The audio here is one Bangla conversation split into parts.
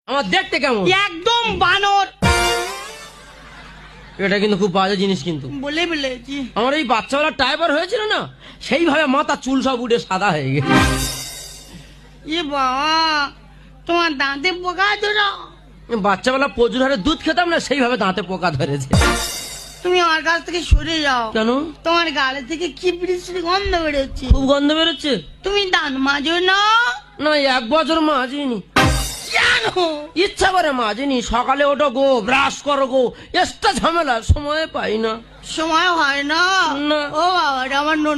আমার দেখতে কেমন? একদম বানর। এটা কিন্তু খুব বাজে জিনিস কিন্তু। বলে বলেছি আমার এই বাচ্চাবেলা টাইপার হয়েছিল না, সেইভাবে মাথা চুল সব উঠে সাদা হয়ে গেছে। এ বাবা, তোমার দাঁতে পোকা ধরো? বাচ্চাবেলা প্রচুর হারে দুধ খেতাম না, সেইভাবে দাঁতে পোকা ধরেছে। তুমি আমার কাছ থেকে সরে যাও। কেন? তোমার গালে থেকে কি বৃষ্টির গন্ধ বেরোচ্ছে। খুব গন্ধ বেরোচ্ছে। তুমি দান মাজো না? না, 1 বছর মাজিনি। জানো ইচ্ছা করে মাজিনি। সকালে ওঠো গো, ব্রাশ করো গো, এক্সট্রা ঝামেলা, সময় পাই না। সময় হয় না? না। ও বাবা, আমার নো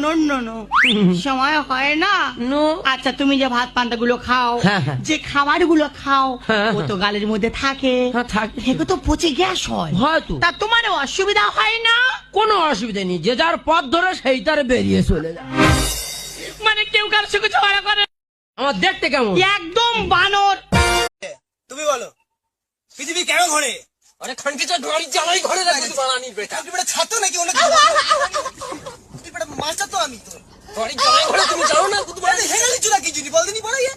সময় হয় না। নো। আচ্ছা, তুমি যে ভাত পান্তা গুলো খাও, হ্যাঁ, হ্যাঁ। যে খাবার গুলো খাও, হ্যাঁ, ও তো গালের মধ্যে থাকে। হ্যাঁ, থাকে। থেকে তো পচে গ্যাস হয়। হয়তো। তা তোমার অসুবিধা হয় না? কোনো অসুবিধা নেই, যে যার পথ ধরে সেই তার বেরিয়ে চলে যায়। মানে কেউ কার সঙ্গে ঝগড়া করে? আমার দেখতে কেমন? একদম বানর। তুমি বলো, পৃথিবী কেন ঘোরে? আরে খানকিচা গাড়ি চালাই ঘরে রাখি বানানি বেটা। তুই বেটা ছাত্র নাকি অন্য তুই বেটা মাস্টার তো আমি তো গাড়ি চালাই ঘরে তুমি জানো না? বেটা হেঙ্গালি চুরা কি জুনি বল দিনি পড়াইয়া।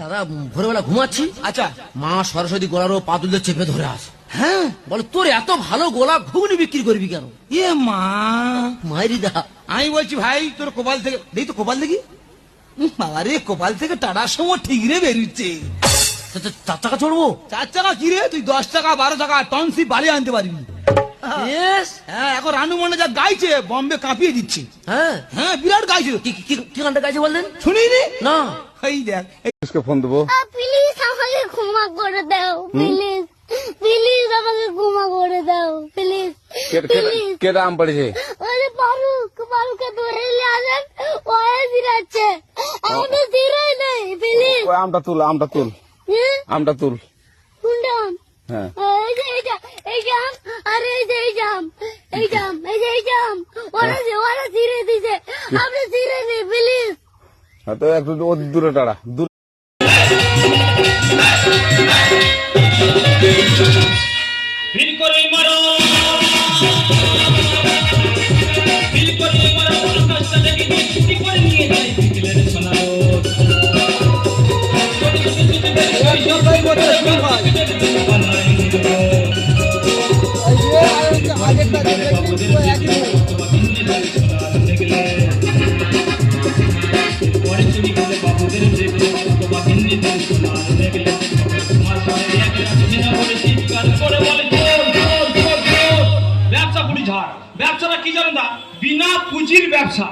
দাদা ভোরবেলা ঘুমাচ্ছি, আচ্ছা মা সরস্বতী গোলারও পাতুলে চেপে ধরে আস। হ্যাঁ বলে তোর এত ভালো গোলাপ ঘুগনি বিক্রি করবি কেন? এ মা, মাইরি দা। আমি বলছি ভাই তোর কপাল থেকে দেখি তো কপাল দেখি। বাবা রে, কপাল থেকে টাটার সময় ঠিক রে বেরিয়েছে। 4 টাকা চড়বো? 4 টাকা কি রে, তুই 10 টাকা 12 টাকা টনসি বালি আনতে পারবি। Yes! হ্যাঁ, এখন রানু মনে যা গাইছে বম্বে কাঁপিয়ে দিচ্ছে। হ্যাঁ। হ্যাঁ, বিরাট গাইছে। কি গানটা গাইছে বললেন? শুনিনি? না। এই দেখ, কিসকে ফোন দেবো? প্লিজ আমাকে ক্ষমা করে দাও, প্লিজ প্লিজ আমাকে ক্ষমা করে দাও, প্লিজ প্লিজ। কে দাম পড়েছে? ওরে পারুকে ধরে নিয়ে আসেন, ও এসে আমাদের ধীরই নেই, প্লিজ। ওই আমটা তুল, আমটা তুল, আমটা তুল। কোনটা? হ্যাঁ, এই যে এই জাম, আরে এই যে এই জাম, এই জাম, ওরা ধীরে দিছে, আপনি ধীরে নেই, প্লিজ। তো একটু দূরে টাড়া, দূর। ফিল করে মারো, ফিল করে মারো, আকাশটা দেখে ছুটি করে নিয়ে যায় বিকেলের সোনার রোদ। পরে তুমি গেলে বাবুদের দেখলে, তোমার হিন্দিদের সোনার দেখলে, তোমার ঘরে এক রাত্রি না বলে চিৎকার করে বলে চোর চোর চোর চোর। ব্যবসা পুরি ঝাড়। ব্যবসাটা কি জানো না? বিনা পুঁজির ব্যবসা।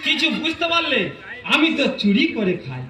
কিছু বুঝতে পারলে? আমি তো চুরি করে খাই।